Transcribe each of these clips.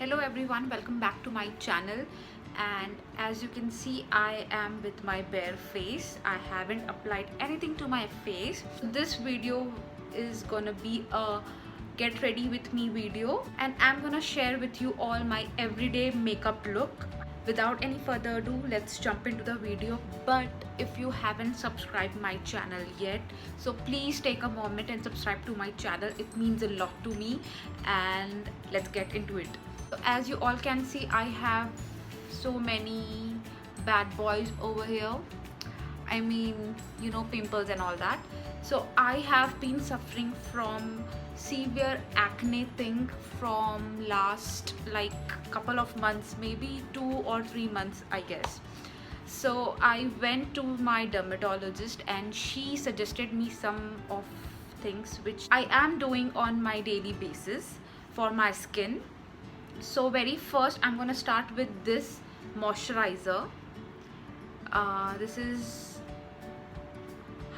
Hello everyone, welcome back to my channel. And as you can see, I am with my bare face. I haven't applied anything to my face. This video is gonna be a get ready with me video, and I'm gonna share with you all my everyday makeup look. Without any further ado, let's jump into the video. But if you haven't subscribed my channel yet, so please take a moment and subscribe to my channel. It means a lot to me, and let's get into it. So as you all can see, I have so many bad boys over here. I mean, you know, pimples and all that. So I have been suffering from severe acne thing from last like couple of months, maybe 2 or 3 months, I guess. So I went to my dermatologist and she suggested me some of things which I am doing on my daily basis for my skin. So very first I'm gonna start with this moisturizer. This is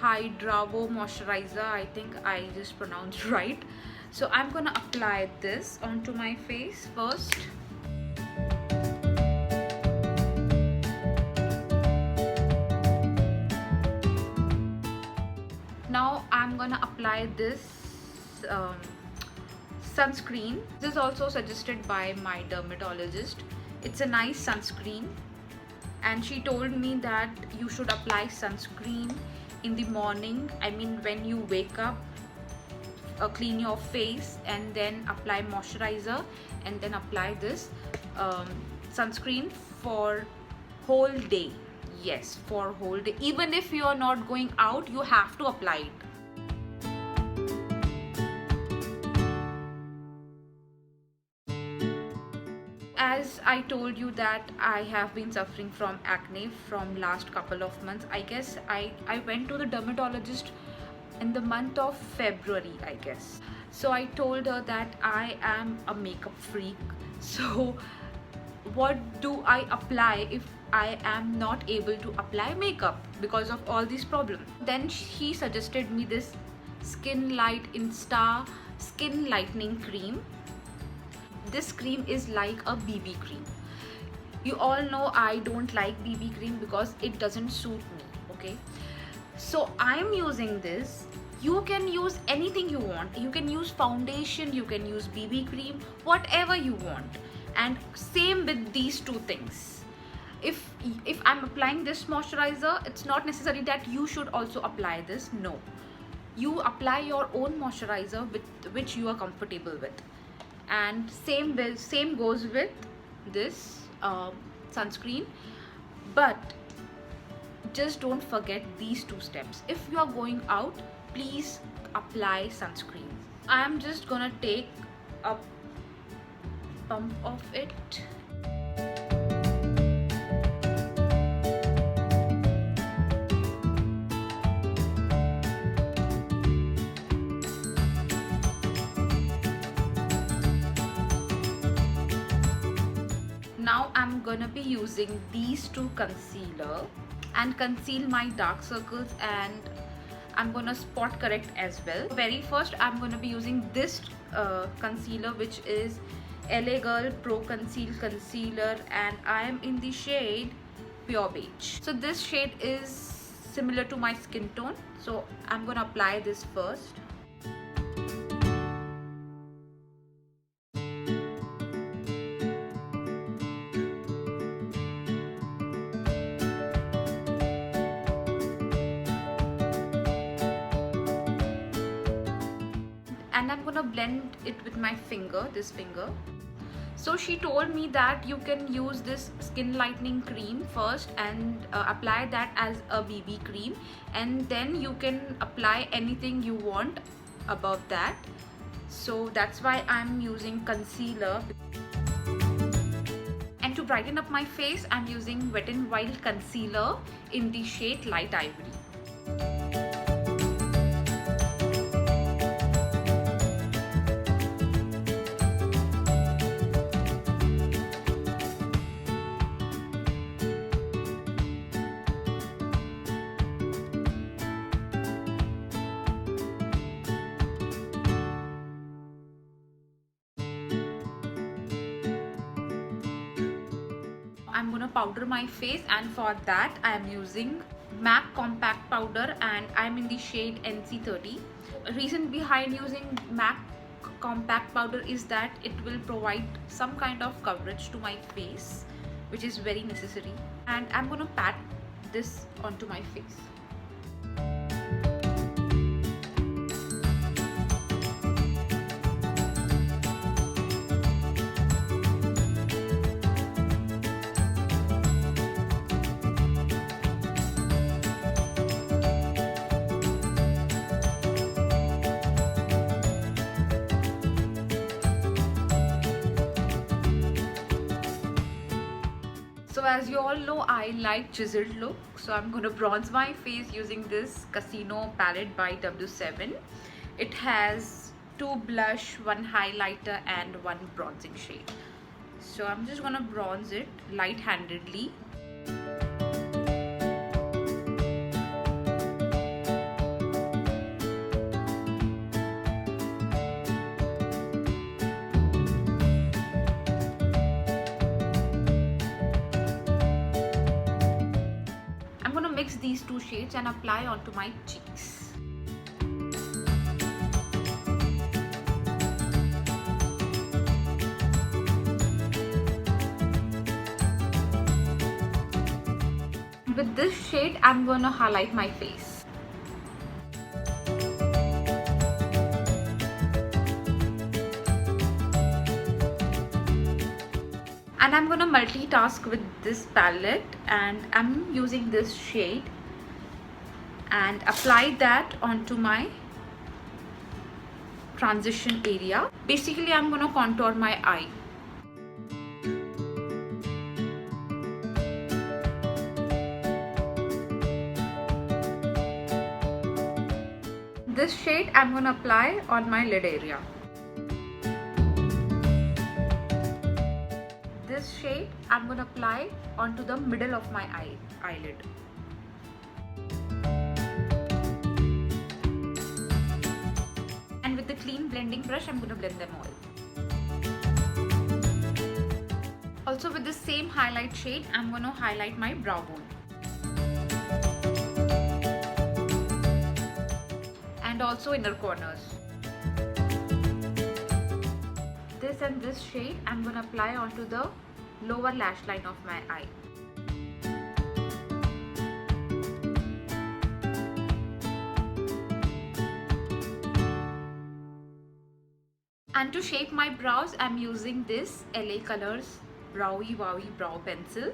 Hydravo Moisturiser. I think I just pronounced right. So I'm gonna apply this onto my face first. Now I'm gonna apply this sunscreen. This is also suggested by my dermatologist. It's a nice sunscreen, and she told me that you should apply sunscreen in the morning. I mean, when you wake up, clean your face and then apply moisturizer, and then apply this sunscreen for whole day. Yes, for whole day. Even if you are not going out, you have to apply it. As I told you that I have been suffering from acne from last couple of months. I guess I went to the dermatologist in the month of February, I guess. So I told her that I am a makeup freak. So what do I apply if I am not able to apply makeup because of all these problems? Then she suggested me this Skin Light INSTA Skin Lightening Cream. This cream is like a BB cream. You all know I don't like BB cream because it doesn't suit me, okay? So I'm using this. You can use anything you want. You can use foundation, you can use BB cream, whatever you want. And same with these two things. If I'm applying this moisturizer, it's not necessary that you should also apply this. No. You apply your own moisturizer with which you are comfortable with. And same goes with this sunscreen. But just don't forget these two steps. If you are going out, please apply sunscreen. I'm just gonna take a pump of it. Now I'm gonna be using these two concealer and conceal my dark circles, and I'm gonna spot correct as well. Very first I'm gonna be using this concealer, which is LA Girl Pro Conceal Concealer, and I am in the shade Pure Beige. So this shade is similar to my skin tone, so I'm gonna apply this first. And I'm gonna blend it with my finger, this finger. So she told me that you can use this skin lightening cream first and apply that as a BB cream, and then you can apply anything you want above that. So that's why I'm using concealer. And to brighten up my face, I'm using Wet n Wild concealer in the shade Light Ivory. I'm gonna powder my face, and for that I am using MAC compact powder and I'm in the shade NC30. Reason behind using MAC compact powder is that it will provide some kind of coverage to my face, which is very necessary, and I'm gonna pat this onto my face. So as you all know, I like chiseled look, so I'm going to bronze my face using this Casino palette by W7. It has 2 blush, 1 highlighter and 1 bronzing shade. So I'm just going to bronze it light-handedly. Mix these 2 shades and apply onto my cheeks. With this shade, I'm gonna highlight my face. And I'm gonna multitask with this palette, and I'm using this shade and apply that onto my transition area. Basically, I'm gonna contour my eye. This shade I'm gonna apply on my lid area. This shade I'm going to apply onto the middle of my eyelid. And with the clean blending brush, I'm going to blend them all. Also with the same highlight shade, I'm going to highlight my brow bone. And also inner corners. This and this shade I'm going to apply onto the lower lash line of my eye. And to shape my brows, I'm using this LA Colors Browie Wowie Brow Pencil.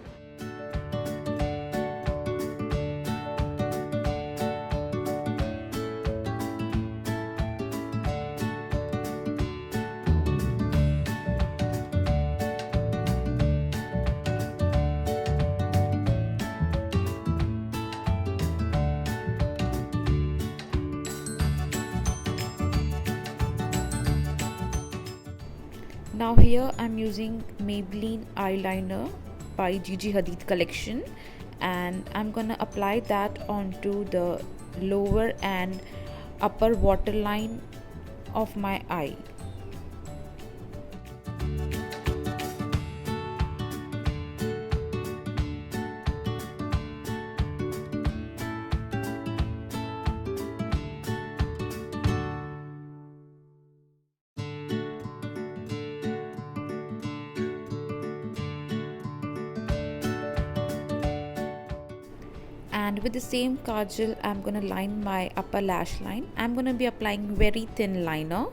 Now here I'm using Mayeblline eyeliner by Gigi Hadid collection, and I'm gonna apply that onto the lower and upper waterline of my eye. And with the same kajal, I'm gonna line my upper lash line. I'm gonna be applying very thin liner.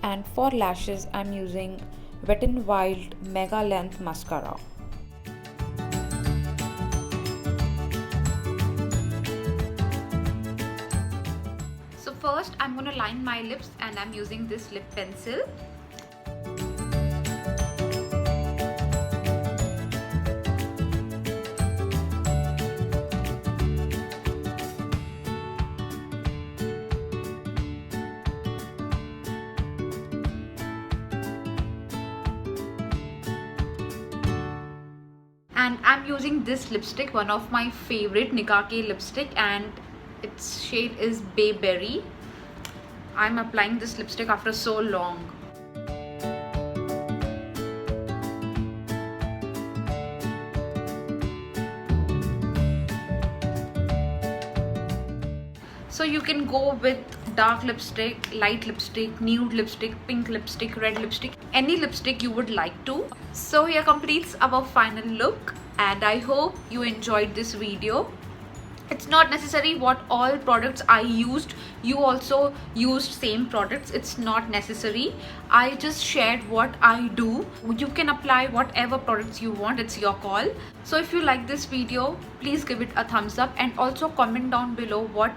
And for lashes, I'm using Wet n Wild Mega Length Mascara. So first I'm going to line my lips, and I'm using this lip pencil. And I'm using this lipstick, one of my favorite Nicka lipstick, and its shade is Bayberry. I'm applying this lipstick after so long. So you can go with dark lipstick, light lipstick, nude lipstick, pink lipstick, red lipstick, any lipstick you would like to. So here completes our final look, and I hope you enjoyed this video. It's not necessary what all products I used, you also used same products. It's not necessary. I just shared what I do. You can apply whatever products you want, it's your call. So if you like this video, please give it a thumbs up, and also comment down below what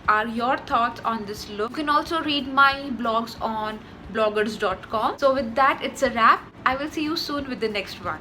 are your thoughts on this look. You can also read my blogs on bloggers.com. So with that, it's a wrap. I will see you soon with the next one.